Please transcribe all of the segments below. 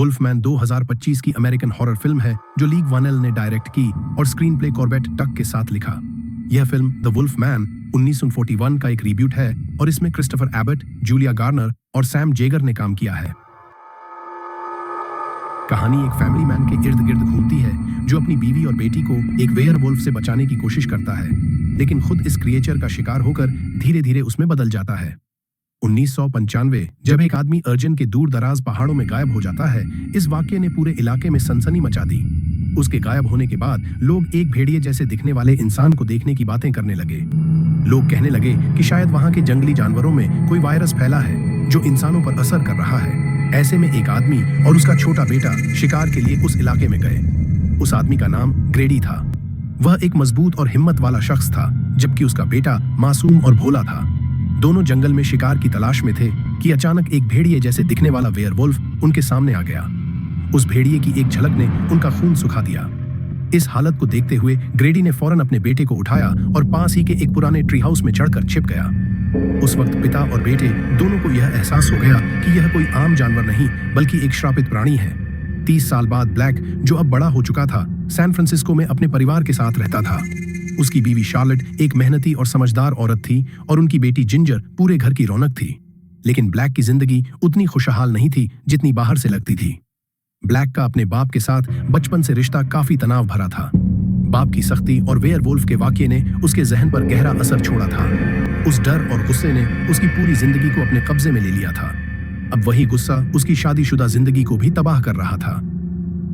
वुल्फमैन 2025 की American horror film है जो लीग वानेल ने डायरेक्ट की और स्क्रीन प्ले कॉर्बेट टक के साथ लिखा। यह फिल्म द वुल्फमैन 1941 का एक रीब्यूट है और इसमें क्रिस्टोफर एबट, जूलिया गार्नर और सैम जेगर ने काम किया है। कहानी एक फैमिली मैन के इर्द गिर्द घूमती है जो अपनी बीवी और बेटी को एक वेयरवुल्फ से बचाने की कोशिश करता है, लेकिन खुद इस क्रिएचर का शिकार होकर धीरे धीरे उसमें बदल जाता है। 1995 जब एक आदमी अर्जन के दूर दराज पहाड़ों में गायब हो जाता है, इस वाक्य ने पूरे इलाके में सनसनी मचा दी। उसके गायब होने के बाद लोग एक भेड़िए जैसे दिखने वाले इंसान को देखने की बातें करने लगे। लोग कहने लगे कि शायद वहां के जंगली जानवरों में कोई वायरस फैला है जो इंसानों पर असर कर रहा है। ऐसे में एक आदमी और उसका छोटा बेटा शिकार के लिए उस इलाके में गए। उस आदमी का नाम ग्रेडी था। वह एक मजबूत और हिम्मत वाला शख्स था, जबकि उसका बेटा मासूम और भोला था। दोनों जंगल में शिकार की तलाश में थे कि अचानक एक भेड़िए जैसे दिखने वाला वेयरवुल्फ उनके सामने आ गया। उस भेड़िए की एक झलक ने उनका खून सुखा दिया। इस हालत को देखते हुए ग्रेडी ने फौरन अपने बेटे को उठाया और पास ही के एक पुराने ट्री हाउस में चढ़कर छिप गया। उस वक्त पिता और बेटे दोनों को यह एहसास हो गया कि यह कोई आम जानवर नहीं बल्कि एक श्रापित प्राणी है। 30 साल बाद ब्लैक, जो अब बड़ा हो चुका था, सैन फ्रांसिस्को में अपने परिवार के साथ रहता था। उसकी बीवी शार्लेट एक मेहनती और समझदार औरत थी और उनकी बेटी जिंजर पूरे घर की रौनक थी। लेकिन ब्लैक की जिंदगी उतनी खुशहाल नहीं थी जितनी बाहर से लगती थी। ब्लैक का अपने बाप के साथ बचपन से रिश्ता काफी तनाव भरा था। बाप की सख्ती और वेयरवुल्फ के वाकये ने उसके जहन पर गहरा असर छोड़ा था। उस डर और गुस्से ने उसकी पूरी जिंदगी को अपने कब्जे में ले लिया था। अब वही गुस्सा उसकी शादीशुदा जिंदगी को भी तबाह कर रहा था।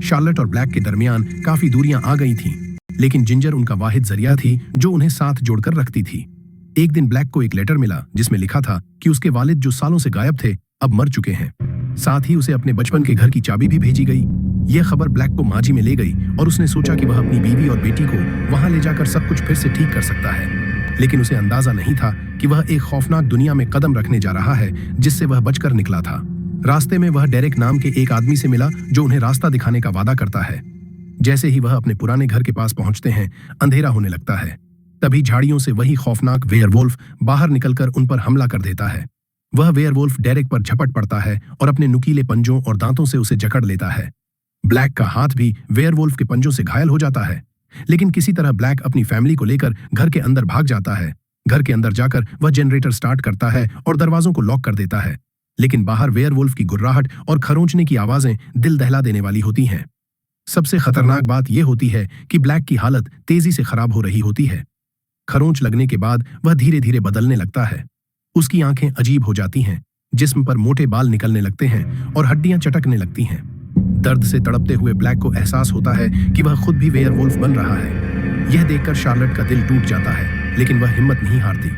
शार्लेट और ब्लैक के दरमियान काफी दूरियां आ गई थीं, लेकिन जिंजर उनका वाहिद जरिया थी जो उन्हें साथ जोड़कर रखती थी। एक दिन ब्लैक को एक लेटर मिला जिसमें लिखा था कि उसके वालिद जो सालों से गायब थे अब मर चुके हैं। साथ ही उसे अपने बचपन के घर की चाबी भी भेजी गई। यह खबर ब्लैक को माजी में ले गई और उसने सोचा कि वह अपनी बीवी और बेटी को वहां ले जाकर सब कुछ फिर से ठीक कर सकता है। लेकिन उसे अंदाजा नहीं था कि वह एक खौफनाक दुनिया में कदम रखने जा रहा है जिससे वह बचकर निकला था। रास्ते में वह डेरेक नाम के एक आदमी से मिला जो उन्हें रास्ता दिखाने का वादा करता है। जैसे ही वह अपने पुराने घर के पास पहुंचते हैं, अंधेरा होने लगता है। तभी झाड़ियों से वही खौफनाक वेयरवुल्फ बाहर निकलकर उन पर हमला कर देता है। वह वेयरवुल्फ डेरेक पर झपट पड़ता है और अपने नुकीले पंजों और दांतों से उसे जकड़ लेता है। ब्लैक का हाथ भी वेयरवुल्फ के पंजों से घायल हो जाता है, लेकिन किसी तरह ब्लैक अपनी फैमिली को लेकर घर के अंदर भाग जाता है। घर के अंदर जाकर वह जनरेटर स्टार्ट करता है और दरवाजों को लॉक कर देता है। लेकिन बाहर वेयरवुल्फ की गुर्राहट और खरोंचने की आवाजें दिल दहला देने वाली होती हैं। सबसे खतरनाक बात यह होती है कि ब्लैक की हालत तेजी से खराब हो रही होती है। खरोंच लगने के बाद वह धीरे धीरे बदलने लगता है। उसकी आंखें अजीब हो जाती हैं, जिस्म पर मोटे बाल निकलने लगते हैं और हड्डियां चटकने लगती हैं। दर्द से तड़पते हुए ब्लैक को एहसास होता है कि वह खुद भी वेयरवुल्फ बन रहा है। यह देखकर शार्लेट का दिल टूट जाता है, लेकिन वह हिम्मत नहीं हारती।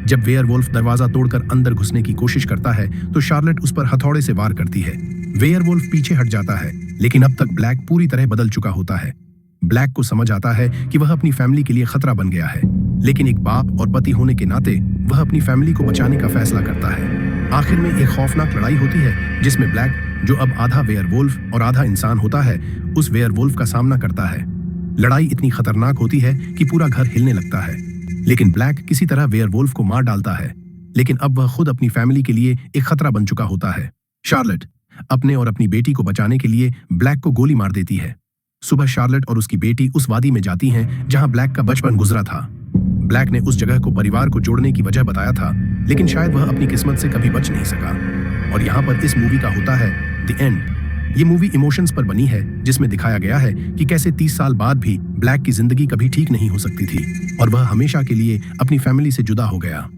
जब वेयरवुल्फ दरवाजा तोड़कर अंदर घुसने की कोशिश करता है तो शार्लेट उस पर हथौड़े से वार करती है। वेयरवुल्फ पीछे हट जाता है, लेकिन अब तक ब्लैक पूरी तरह बदल चुका होता है। ब्लैक को समझ आता है कि वह अपनी फैमिली के लिए खतरा बन गया है, लेकिन एक बाप और पति होने के नाते वह अपनी फैमिली को बचाने का फैसला करता है। आखिर में एक खौफनाक लड़ाई होती है जिसमें ब्लैक, जो अब आधा वेयरवुल्फ और आधा इंसान होता है, उस वेयरवुल्फ का सामना करता है। लड़ाई इतनी खतरनाक होती है कि पूरा घर हिलने लगता है, लेकिन ब्लैक किसी तरह वेयरवुल्फ को मार डालता है। लेकिन अब वह खुद अपनी फैमिली के लिए एक खतरा बन चुका होता है। शार्लेट अपने और अपनी बेटी को बचाने के लिए ब्लैक को गोली मार देती है। सुबह शार्लेट और उसकी बेटी उस वादी में जाती हैं जहां ब्लैक का बचपन गुजरा था। ब्लैक ने उस जगह को परिवार को जोड़ने की वजह बताया था, लेकिन शायद वह अपनी किस्मत से कभी बच नहीं सका। और यहाँ पर इस मूवी का होता है द एंड। ये मूवी इमोशंस पर बनी है, जिसमें दिखाया गया है कि कैसे 30 साल बाद भी ब्लैक की जिंदगी कभी ठीक नहीं हो सकती थी और वह हमेशा के लिए अपनी फैमिली से जुदा हो गया।